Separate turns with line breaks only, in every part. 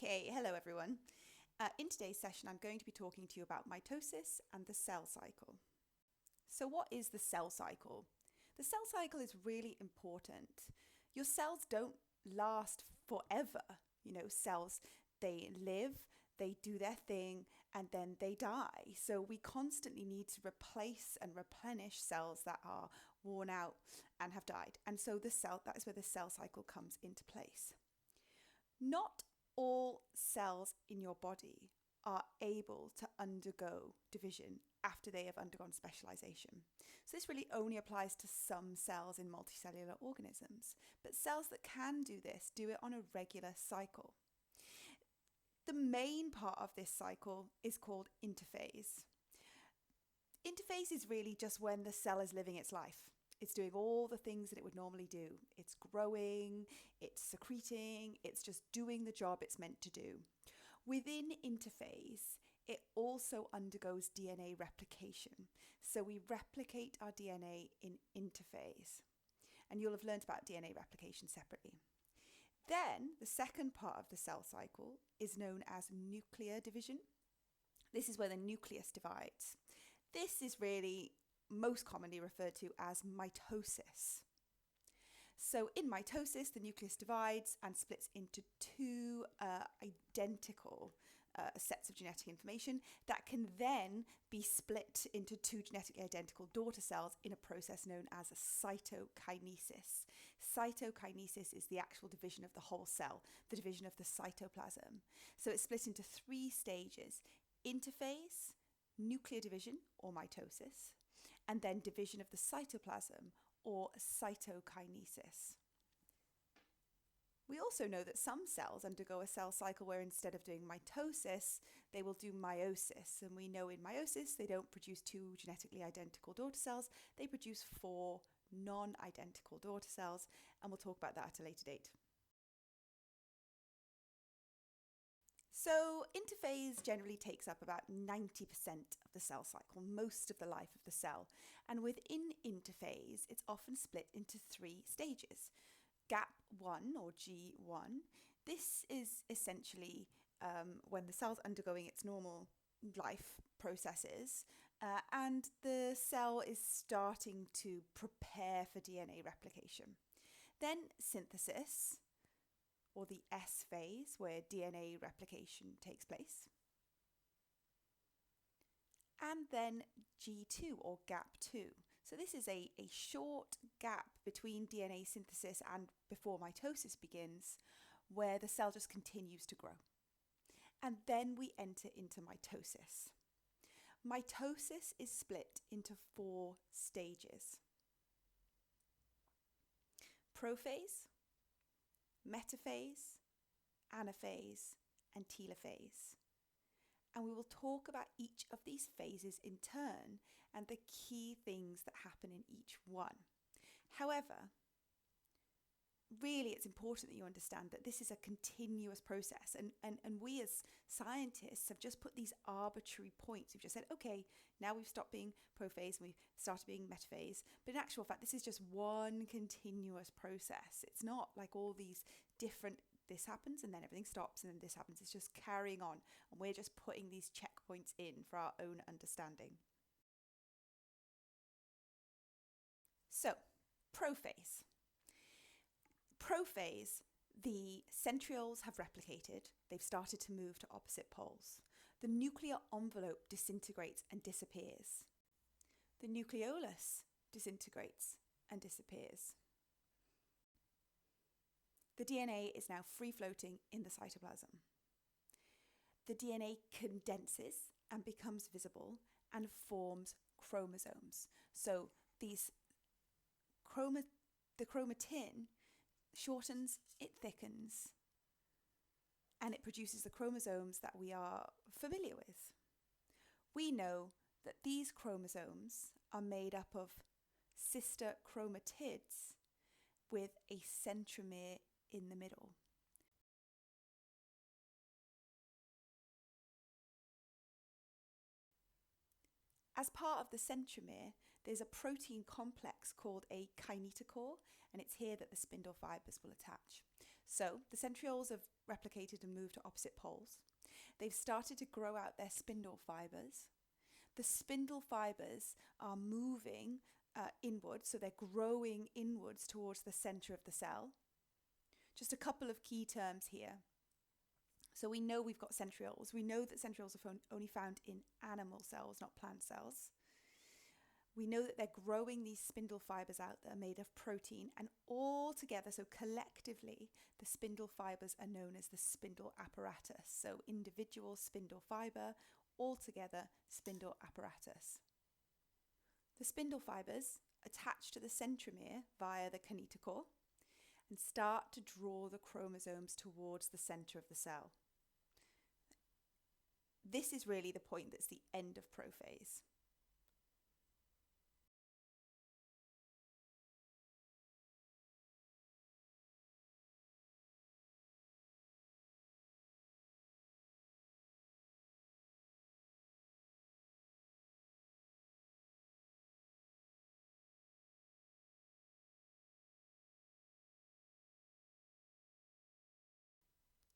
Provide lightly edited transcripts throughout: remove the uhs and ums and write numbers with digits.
Okay, hello everyone. In today's session, I'm going to be talking to you about mitosis and the cell cycle. So what is the cell cycle? The cell cycle is really important. Your cells don't last forever. Cells, they live, they do their thing, and then they die. So we constantly need to replace and replenish cells that are worn out and have died. And so that is where the cell cycle comes into place. Not all cells in your body are able to undergo division after they have undergone specialization. So this really only applies to some cells in multicellular organisms, but cells that can do this do it on a regular cycle. The main part of this cycle is called interphase. Interphase is really just when the cell is living its life. It's doing all the things that it would normally do. It's growing, it's secreting, it's just doing the job it's meant to do. Within interphase, it also undergoes DNA replication. So we replicate our DNA in interphase. And you'll have learned about DNA replication separately. Then the second part of the cell cycle is known as nuclear division. This is where the nucleus divides. This is really most commonly referred to as mitosis. So in mitosis, the nucleus divides and splits into two identical sets of genetic information that can then be split into two genetically identical daughter cells in a process known as cytokinesis. Cytokinesis is the actual division of the whole cell, the division of the cytoplasm. So it's split into three stages: interphase, nuclear division or mitosis, and then division of the cytoplasm or cytokinesis. We also know that some cells undergo a cell cycle where instead of doing mitosis, they will do meiosis. And we know in meiosis, they don't produce two genetically identical daughter cells, they produce four non-identical daughter cells, and we'll talk about that at a later date. So interphase generally takes up about 90% of the cell cycle, most of the life of the cell. And within interphase, it's often split into three stages. Gap 1 or G1, this is essentially when the cell's undergoing its normal life processes and the cell is starting to prepare for DNA replication. Then synthesis, or the S phase, where DNA replication takes place. And then G2, or gap 2. So this is a short gap between DNA synthesis and before mitosis begins, where the cell just continues to grow. And then we enter into mitosis. Mitosis is split into four stages: Prophase, Metaphase, Anaphase, and Telophase. And we will talk about each of these phases in turn and the key things that happen in each one. However, really it's important that you understand that this is a continuous process, and we as scientists have just put these arbitrary points. We've just said, okay, now we've stopped being prophase and we've started being metaphase, but in actual fact this is just one continuous process. It's not like all these different, this happens and then everything stops and then this happens. It's just carrying on, and we're just putting these checkpoints in for our own understanding. So prophase. Prophase, the centrioles have replicated. They've started to move to opposite poles. The nuclear envelope disintegrates and disappears. The nucleolus disintegrates and disappears. The DNA is now free-floating in the cytoplasm. The DNA condenses and becomes visible and forms chromosomes. So the chromatin shortens, it thickens, and it produces the chromosomes that we are familiar with. We know that these chromosomes are made up of sister chromatids with a centromere in the middle. As part of the centromere, there's a protein complex called a kinetochore, and it's here that the spindle fibers will attach. So the centrioles have replicated and moved to opposite poles. They've started to grow out their spindle fibres. The spindle fibres are moving inwards, so they're growing inwards towards the centre of the cell. Just a couple of key terms here. So we know we've got centrioles. We know that centrioles are only found in animal cells, not plant cells. We know that they're growing these spindle fibres out that are made of protein, and all together, so collectively, the spindle fibres are known as the spindle apparatus. So individual spindle fibre, all together spindle apparatus. The spindle fibres attach to the centromere via the kinetochore and start to draw the chromosomes towards the centre of the cell. This is really the point that's the end of prophase.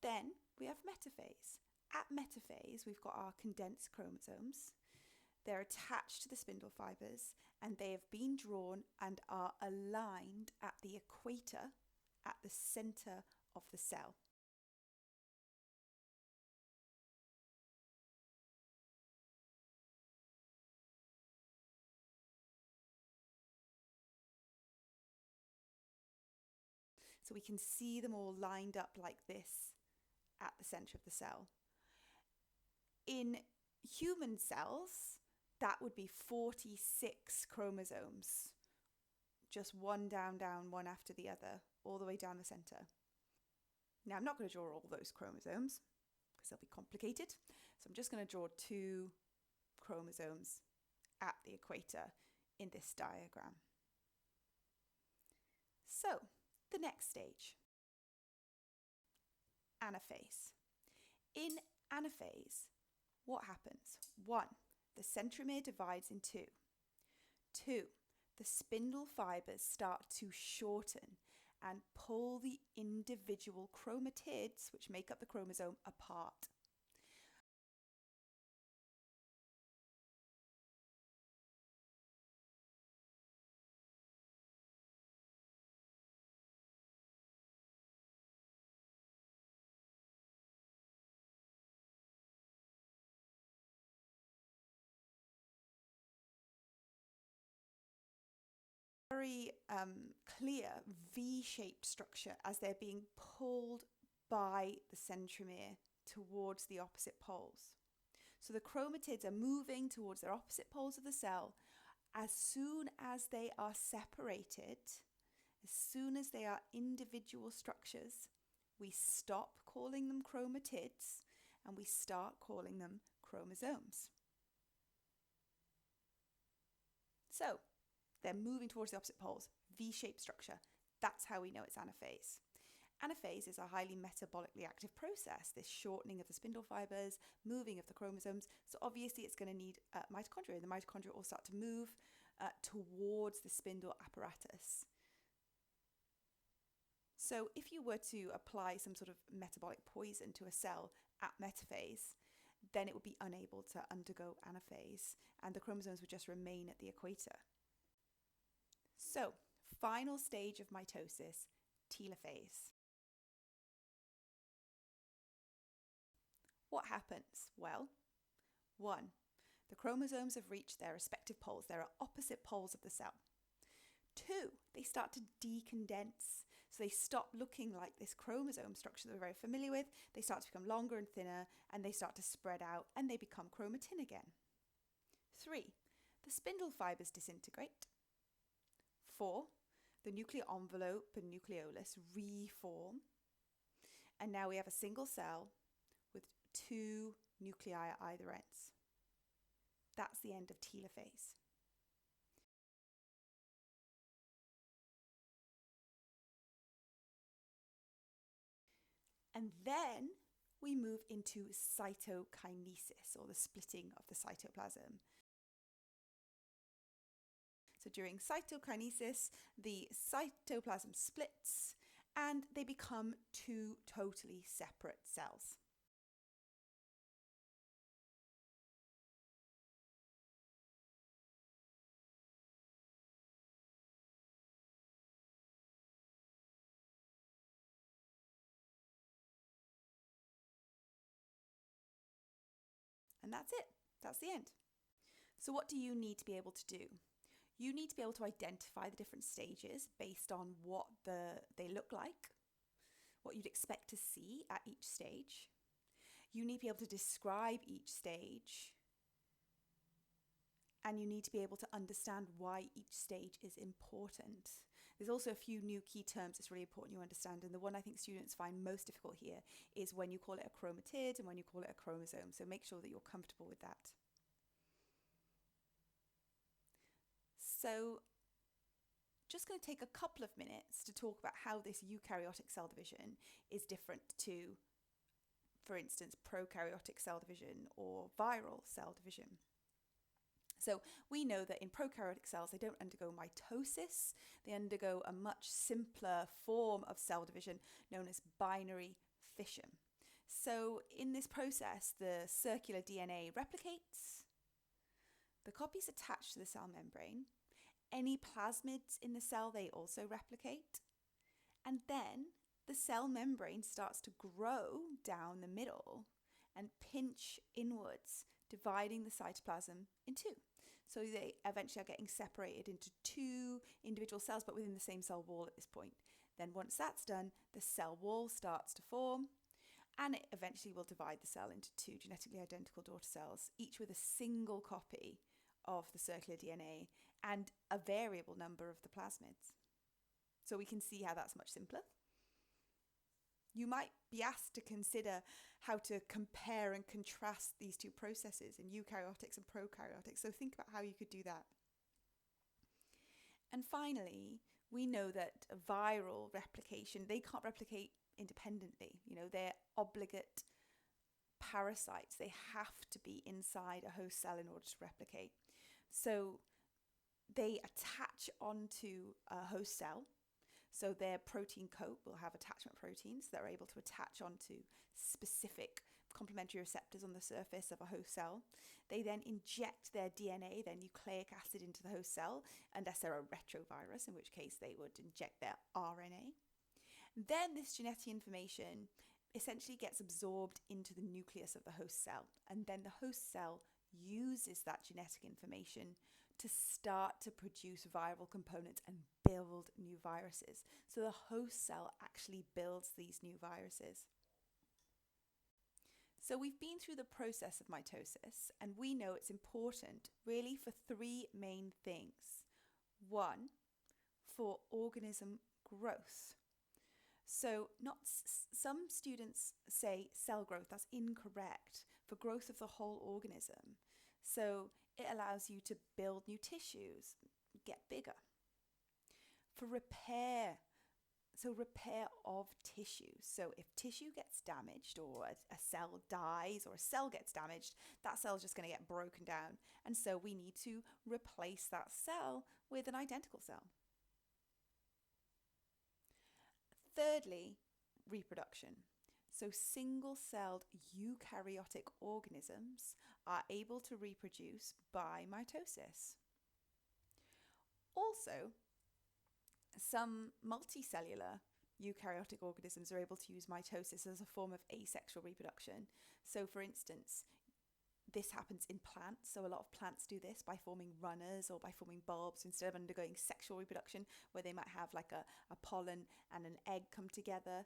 Then we have metaphase. At metaphase, we've got our condensed chromosomes. They're attached to the spindle fibres and they have been drawn and are aligned at the equator at the centre of the cell. So we can see them all lined up like this at the centre of the cell. In human cells, that would be 46 chromosomes, just one down, one after the other, all the way down the centre. Now, I'm not going to draw all those chromosomes because they'll be complicated. So I'm just going to draw 2 chromosomes at the equator in this diagram. So, the next stage, anaphase. In anaphase, what happens? 1, the centromere divides in 2. 2, the spindle fibres start to shorten and pull the individual chromatids, which make up the chromosome, apart. Very clear V-shaped structure as they're being pulled by the centromere towards the opposite poles. So the chromatids are moving towards their opposite poles of the cell. As soon as they are separated, as soon as they are individual structures, we stop calling them chromatids and we start calling them chromosomes. So, they're moving towards the opposite poles, V-shaped structure. That's how we know it's anaphase. Anaphase is a highly metabolically active process, this shortening of the spindle fibres, moving of the chromosomes. So obviously it's going to need mitochondria. The mitochondria will start to move towards the spindle apparatus. So if you were to apply some sort of metabolic poison to a cell at metaphase, then it would be unable to undergo anaphase and the chromosomes would just remain at the equator. So, final stage of mitosis, telophase. What happens? Well, 1, the chromosomes have reached their respective poles. There are opposite poles of the cell. 2, they start to decondense. So they stop looking like this chromosome structure that we're very familiar with. They start to become longer and thinner and they start to spread out and they become chromatin again. 3, the spindle fibres disintegrate. 4, the nuclear envelope and nucleolus reform. And now we have a single cell with 2 nuclei at either ends. That's the end of telophase. And then we move into cytokinesis, or the splitting of the cytoplasm. So during cytokinesis, the cytoplasm splits and they become two totally separate cells. And that's it. That's the end. So what do you need to be able to do? You need to be able to identify the different stages based on what they look like, what you'd expect to see at each stage. You need to be able to describe each stage, and you need to be able to understand why each stage is important. There's also a few new key terms it's really important you understand, and the one I think students find most difficult here is when you call it a chromatid and when you call it a chromosome, so make sure that you're comfortable with that. So just going to take a couple of minutes to talk about how this eukaryotic cell division is different to, for instance, prokaryotic cell division or viral cell division. So we know that in prokaryotic cells, they don't undergo mitosis. They undergo a much simpler form of cell division known as binary fission. So in this process, the circular DNA replicates, the copies attach to the cell membrane, any plasmids in the cell, they also replicate, and then the cell membrane starts to grow down the middle and pinch inwards, dividing the cytoplasm in two. So they eventually are getting separated into two individual cells, but within the same cell wall at this point. Then once that's done, the cell wall starts to form, and it eventually will divide the cell into two genetically identical daughter cells, each with a single copy of the circular DNA and a variable number of the plasmids. So we can see how that's much simpler. You might be asked to consider how to compare and contrast these two processes in eukaryotics and prokaryotics. So think about how you could do that. And finally, we know that viral replication, they can't replicate independently. They're obligate parasites. They have to be inside a host cell in order to replicate. So they attach onto a host cell. So their protein coat will have attachment proteins that are able to attach onto specific complementary receptors on the surface of a host cell. They then inject their DNA, their nucleic acid, into the host cell, unless they're a retrovirus, in which case they would inject their RNA. Then this genetic information essentially gets absorbed into the nucleus of the host cell, and then the host cell uses that genetic information to start to produce viral components and build new viruses. So the host cell actually builds these new viruses. So we've been through the process of mitosis, and we know it's important really for three main things. One, for organism growth. So some students say cell growth, that's incorrect, for growth of the whole organism. So it allows you to build new tissues, get bigger. For repair, so repair of tissue. So if tissue gets damaged or a cell dies or a cell gets damaged, that cell is just going to get broken down. And so we need to replace that cell with an identical cell. Thirdly, reproduction. So single-celled eukaryotic organisms are able to reproduce by mitosis. Also, some multicellular eukaryotic organisms are able to use mitosis as a form of asexual reproduction. So for instance, this happens in plants. So a lot of plants do this by forming runners or by forming bulbs instead of undergoing sexual reproduction, where they might have like a pollen and an egg come together.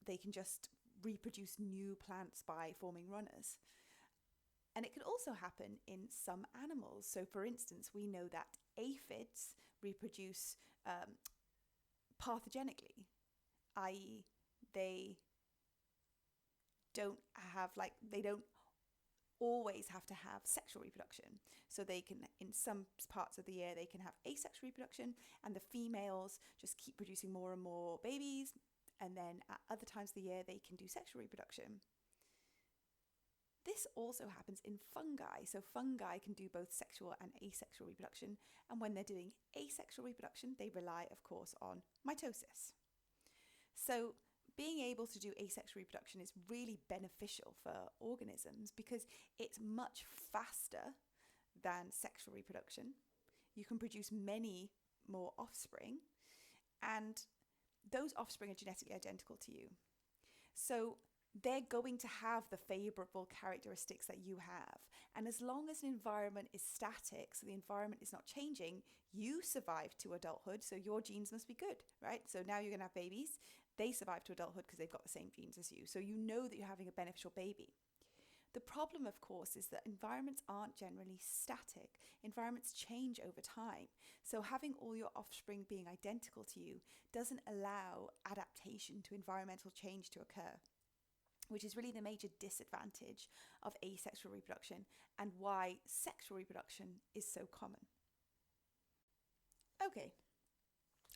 They can just reproduce new plants by forming runners. And it can also happen in some animals. So for instance, we know that aphids reproduce parthogenically, i.e. they don't always have to have sexual reproduction. So they can, in some parts of the year, they can have asexual reproduction, and the females just keep producing more and more babies, and then at other times of the year, they can do sexual reproduction. This also happens in fungi. So fungi can do both sexual and asexual reproduction, and when they're doing asexual reproduction, they rely, of course, on mitosis. So being able to do asexual reproduction is really beneficial for organisms because it's much faster than sexual reproduction. You can produce many more offspring, and those offspring are genetically identical to you. So they're going to have the favourable characteristics that you have. And as long as an environment is static, so the environment is not changing, you survive to adulthood, so your genes must be good, right? So now you're going to have babies. They survive to adulthood because they've got the same genes as you. So you know that you're having a beneficial baby. The problem, of course, is that environments aren't generally static. Environments change over time. So having all your offspring being identical to you doesn't allow adaptation to environmental change to occur, which is really the major disadvantage of asexual reproduction and why sexual reproduction is so common. Okay,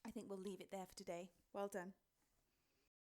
I think we'll leave it there for today. Well done.